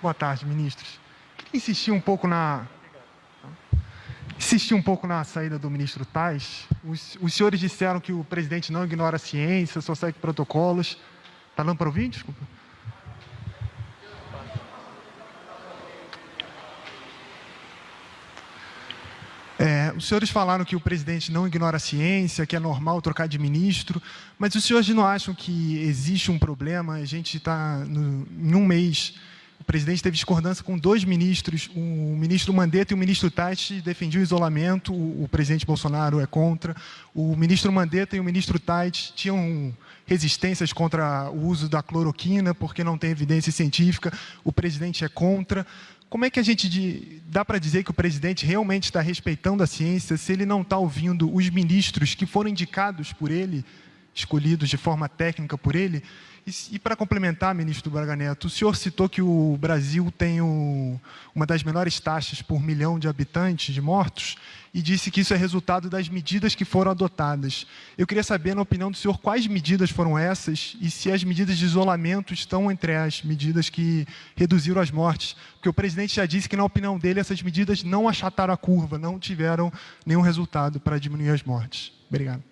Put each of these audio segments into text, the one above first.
Boa tarde, ministros. Queria insistir um pouco na saída do ministro Tais. Os senhores disseram que o presidente não ignora a ciência, só segue protocolos. Está dando para ouvir? Desculpa. Os senhores falaram que o presidente não ignora a ciência, que é normal trocar de ministro, mas os senhores não acham que existe um problema? A gente está em um mês, o presidente teve discordância com 2 ministros, o ministro Mandetta e o ministro Tais defendiam o isolamento, o presidente Bolsonaro é contra, o ministro Mandetta e o ministro Tais tinham resistências contra o uso da cloroquina, porque não tem evidência científica, o presidente é contra. Como é que a gente dá para dizer que o presidente realmente está respeitando a ciência se ele não está ouvindo os ministros que foram indicados por ele, escolhidos de forma técnica por ele? E para complementar, ministro Braga Neto, o senhor citou que o Brasil tem uma das menores taxas por milhão de habitantes de mortos e disse que isso é resultado das medidas que foram adotadas. Eu queria saber, na opinião do senhor, quais medidas foram essas e se as medidas de isolamento estão entre as medidas que reduziram as mortes. Porque o presidente já disse que, na opinião dele, essas medidas não achataram a curva, não tiveram nenhum resultado para diminuir as mortes. Obrigado.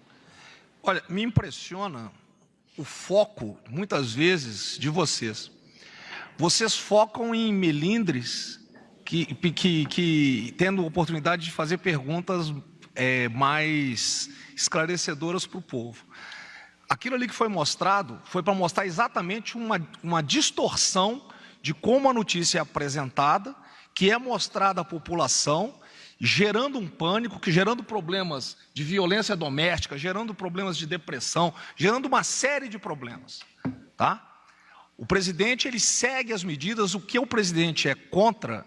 Olha, me impressiona o foco, muitas vezes, de vocês. Vocês focam em melindres que tendo oportunidade de fazer perguntas mais esclarecedoras para o povo. Aquilo ali que foi mostrado foi para mostrar exatamente uma distorção de como a notícia é apresentada, que é mostrada à população, gerando um pânico, gerando problemas de violência doméstica, gerando problemas de depressão, gerando uma série de problemas, tá? O presidente, ele segue as medidas, o que o presidente é contra,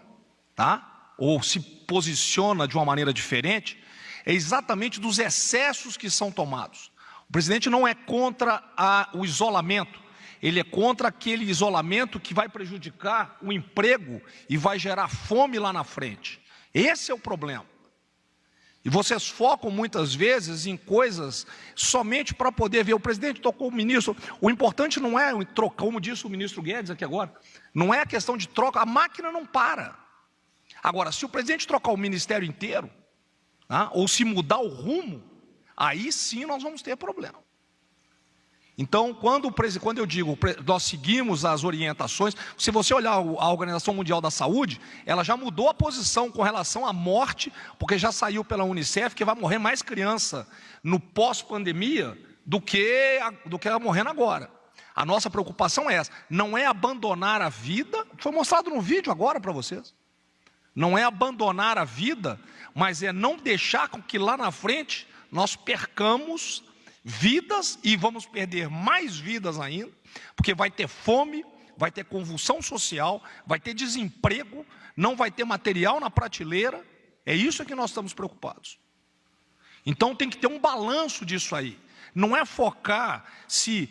tá? Ou se posiciona de uma maneira diferente, é exatamente dos excessos que são tomados. O presidente não é contra o isolamento, ele é contra aquele isolamento que vai prejudicar o emprego e vai gerar fome lá na frente. Esse é o problema. E vocês focam muitas vezes em coisas somente para poder ver. O presidente tocou o ministro. O importante não é trocar, como disse o ministro Guedes aqui agora, não é a questão de troca, a máquina não para. Agora, se o presidente trocar o ministério inteiro, tá, ou se mudar o rumo, aí sim nós vamos ter problema. Então, quando eu digo, nós seguimos as orientações, se você olhar a Organização Mundial da Saúde, ela já mudou a posição com relação à morte, porque já saiu pela Unicef que vai morrer mais criança no pós-pandemia do que morrendo agora. A nossa preocupação é essa, não é abandonar a vida, foi mostrado no vídeo agora para vocês, não é abandonar a vida, mas é não deixar com que lá na frente nós percamos vidas e vamos perder mais vidas ainda, porque vai ter fome, vai ter convulsão social, vai ter desemprego, não vai ter material na prateleira, é isso que nós estamos preocupados. Então tem que ter um balanço disso aí, não é focar se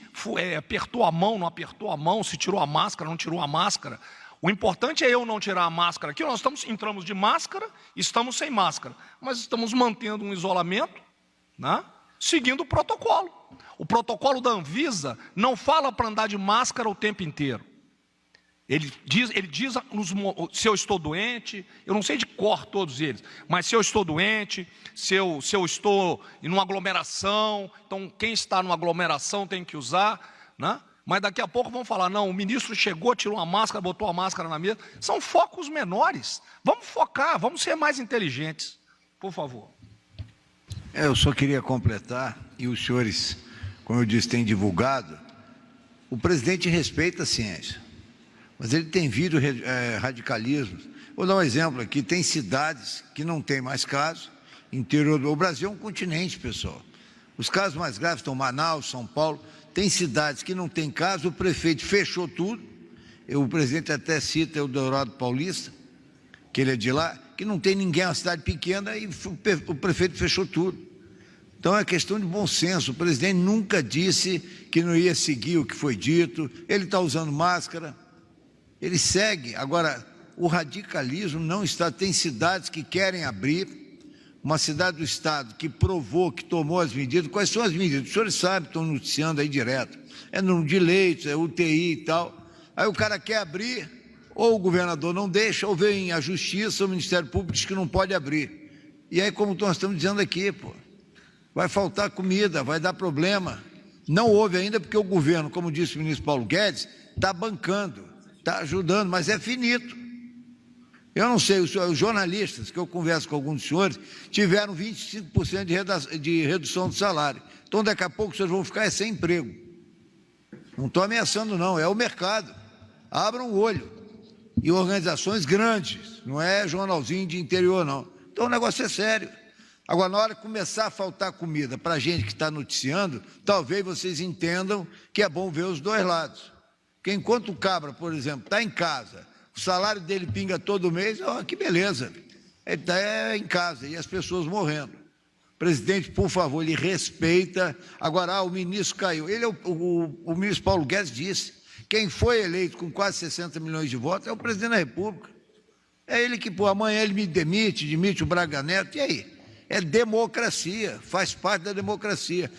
apertou a mão, não apertou a mão, se tirou a máscara, não tirou a máscara. O importante é eu não tirar a máscara aqui, nós entramos de máscara, estamos sem máscara, mas estamos mantendo um isolamento, né? Seguindo o protocolo. O protocolo da Anvisa não fala para andar de máscara o tempo inteiro. Ele diz se eu estou doente, eu não sei de cor todos eles, mas se eu estou doente, se eu estou em uma aglomeração, então quem está numa aglomeração tem que usar, né? Mas daqui a pouco vão falar, não, o ministro chegou, tirou a máscara, botou a máscara na mesa. São focos menores. Vamos focar, vamos ser mais inteligentes. Por favor. Eu só queria completar, e os senhores, como eu disse, têm divulgado, o presidente respeita a ciência, mas ele tem vindo radicalismos. Vou dar um exemplo aqui, tem cidades que não tem mais casos, interior do Brasil é um continente, pessoal. Os casos mais graves estão em Manaus, São Paulo, tem cidades que não tem caso, o prefeito fechou tudo, o presidente até cita Eldorado Paulista, que ele é de lá, que não tem ninguém, é uma cidade pequena, e o prefeito fechou tudo. Então é questão de bom senso, o presidente nunca disse que não ia seguir o que foi dito, ele está usando máscara, ele segue. Agora, o radicalismo não está, tem cidades que querem abrir, uma cidade do estado que provou, que tomou as medidas. Quais são as medidas? Os senhores sabem, estão noticiando aí direto, é número de leitos, é UTI e tal, aí o cara quer abrir, Ou o governador não deixa, ou vem a Justiça, o Ministério Público diz que não pode abrir. E aí, como nós estamos dizendo aqui, pô, vai faltar comida, vai dar problema. Não houve ainda porque o governo, como disse o ministro Paulo Guedes, está bancando, está ajudando, mas é finito. Eu não sei, os jornalistas, que eu converso com alguns senhores, tiveram 25% de redução do salário. Então, daqui a pouco, os senhores vão ficar sem emprego. Não estou ameaçando, não, é o mercado. Abram o olho. E organizações grandes, não é jornalzinho de interior, não. Então, o negócio é sério. Agora, na hora que começar a faltar comida para a gente que está noticiando, talvez vocês entendam que é bom ver os dois lados. Porque enquanto o cabra, por exemplo, está em casa, o salário dele pinga todo mês, que beleza, ele está em casa e as pessoas morrendo. Presidente, por favor, ele respeita. Agora, o ministro caiu. Ele, o ministro Paulo Guedes disse, quem foi eleito com quase 60 milhões de votos é o presidente da República. É ele que, amanhã ele me demite o Braga Neto, e aí? É democracia, faz parte da democracia.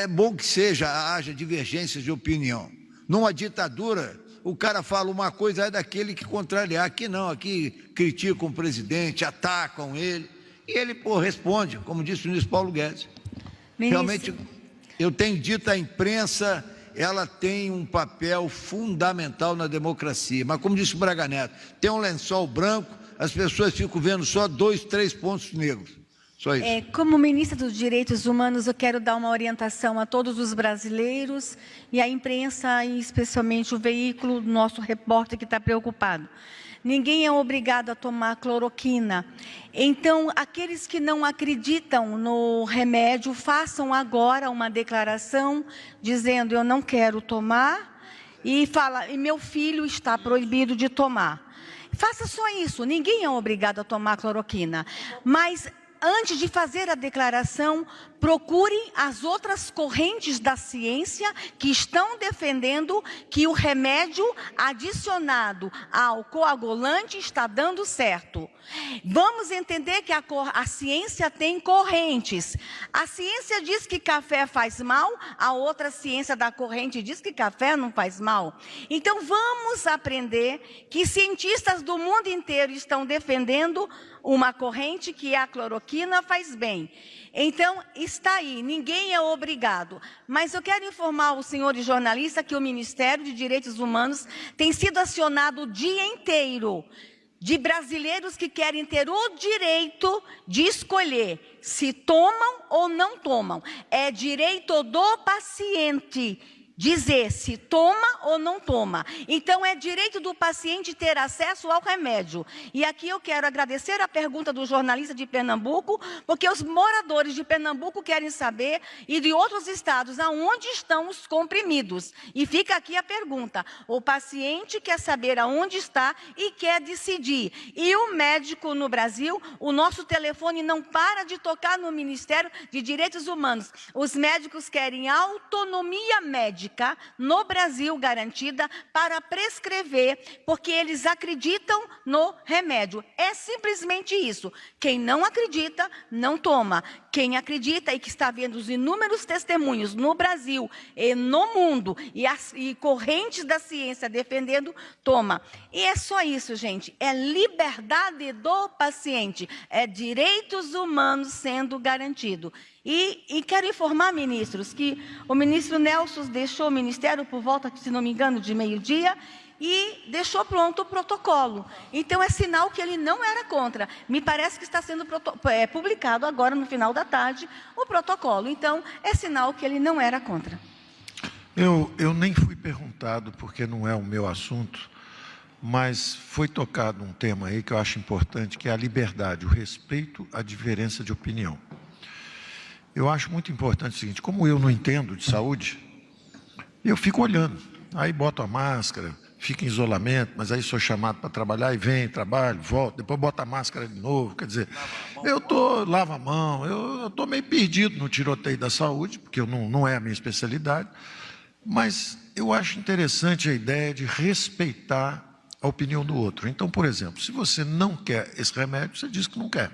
É bom que haja divergências de opinião. Numa ditadura, o cara fala uma coisa, é daquele que contrariar. Aqui não, aqui criticam o presidente, atacam ele, e ele, responde, como disse o ministro Paulo Guedes. Ministro. Realmente, eu tenho dito, a imprensa, ela tem um papel fundamental na democracia, mas como disse o Braga Neto, tem um lençol branco, as pessoas ficam vendo só 2, 3 pontos negros. Só isso. Como ministra dos Direitos Humanos, eu quero dar uma orientação a todos os brasileiros e à imprensa, e especialmente o veículo, nosso repórter que está preocupado. Ninguém é obrigado a tomar cloroquina. Então, aqueles que não acreditam no remédio, façam agora uma declaração dizendo: eu não quero tomar, e meu filho está proibido de tomar. Faça só isso, ninguém é obrigado a tomar cloroquina. Mas antes de fazer a declaração, procurem as outras correntes da ciência que estão defendendo que o remédio adicionado ao coagulante está dando certo. Vamos entender que a ciência tem correntes. A ciência diz que café faz mal, a outra ciência da corrente diz que café não faz mal. Então, vamos aprender que cientistas do mundo inteiro estão defendendo uma corrente que a cloroquina faz bem. Então, está aí, ninguém é obrigado. Mas eu quero informar os senhores jornalistas que o Ministério de Direitos Humanos tem sido acionado o dia inteiro de brasileiros que querem ter o direito de escolher se tomam ou não tomam. É direito do paciente dizer se toma ou não toma. Então, é direito do paciente ter acesso ao remédio. E aqui eu quero agradecer a pergunta do jornalista de Pernambuco, porque os moradores de Pernambuco querem saber, e de outros estados, aonde estão os comprimidos. E fica aqui a pergunta: o paciente quer saber aonde está e quer decidir. E o médico no Brasil, o nosso telefone não para de tocar no Ministério de Direitos Humanos. Os médicos querem autonomia médica no Brasil garantida para prescrever, porque eles acreditam no remédio. É simplesmente isso. Quem não acredita, não toma. Quem acredita e que está vendo os inúmeros testemunhos no Brasil e no mundo, e correntes da ciência defendendo, toma. E é só isso, gente. É liberdade do paciente. É direitos humanos sendo garantido. E quero informar, ministros, que o ministro Nelson deixou o ministério por volta, se não me engano, de meio-dia, e deixou pronto o protocolo. Então, é sinal que ele não era contra. Me parece que está sendo publicado agora, no final da tarde, o protocolo. Então, é sinal que ele não era contra. Eu nem fui perguntado, porque não é o meu assunto, mas foi tocado um tema aí que eu acho importante, que é a liberdade, o respeito à diferença de opinião. Eu acho muito importante o seguinte: como eu não entendo de saúde, eu fico olhando, aí boto a máscara, fico em isolamento, mas aí sou chamado para trabalhar e venho, trabalho, volto, depois boto a máscara de novo. Quer dizer, lavo a mão, eu estou meio perdido no tiroteio da saúde, porque não é a minha especialidade, mas eu acho interessante a ideia de respeitar a opinião do outro. Então, por exemplo, se você não quer esse remédio, você diz que não quer.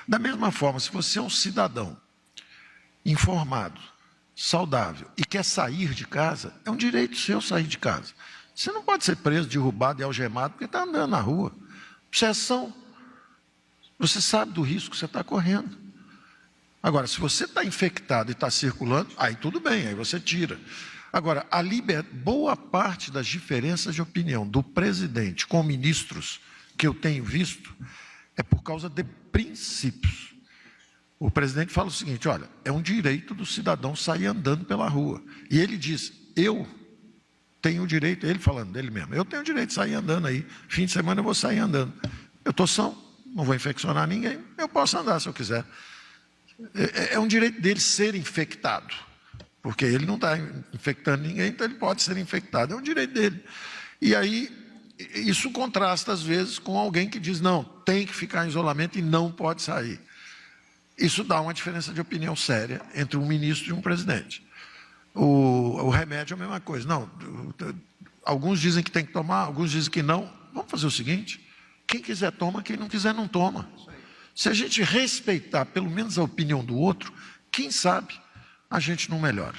Da mesma forma, se você é um cidadão informado, saudável e quer sair de casa, é um direito seu sair de casa. Você não pode ser preso, derrubado e algemado porque está andando na rua. Obsessão. Você sabe do risco que você está correndo. Agora, se você está infectado e está circulando, aí tudo bem, aí você tira. Agora, boa parte das diferenças de opinião do presidente com ministros que eu tenho visto é por causa de princípios. O presidente fala o seguinte, olha, é um direito do cidadão sair andando pela rua. E ele diz, eu tenho o direito, ele falando dele mesmo, eu tenho o direito de sair andando aí, fim de semana eu vou sair andando. Eu estou são, não vou infeccionar ninguém, eu posso andar se eu quiser. É um direito dele ser infectado, porque ele não está infectando ninguém, então ele pode ser infectado, é um direito dele. E aí, isso contrasta às vezes com alguém que diz, não, tem que ficar em isolamento e não pode sair. Isso dá uma diferença de opinião séria entre um ministro e um presidente. O remédio é a mesma coisa. Não, alguns dizem que tem que tomar, alguns dizem que não. Vamos fazer o seguinte, quem quiser toma, quem não quiser não toma. Se a gente respeitar pelo menos a opinião do outro, quem sabe a gente não melhora.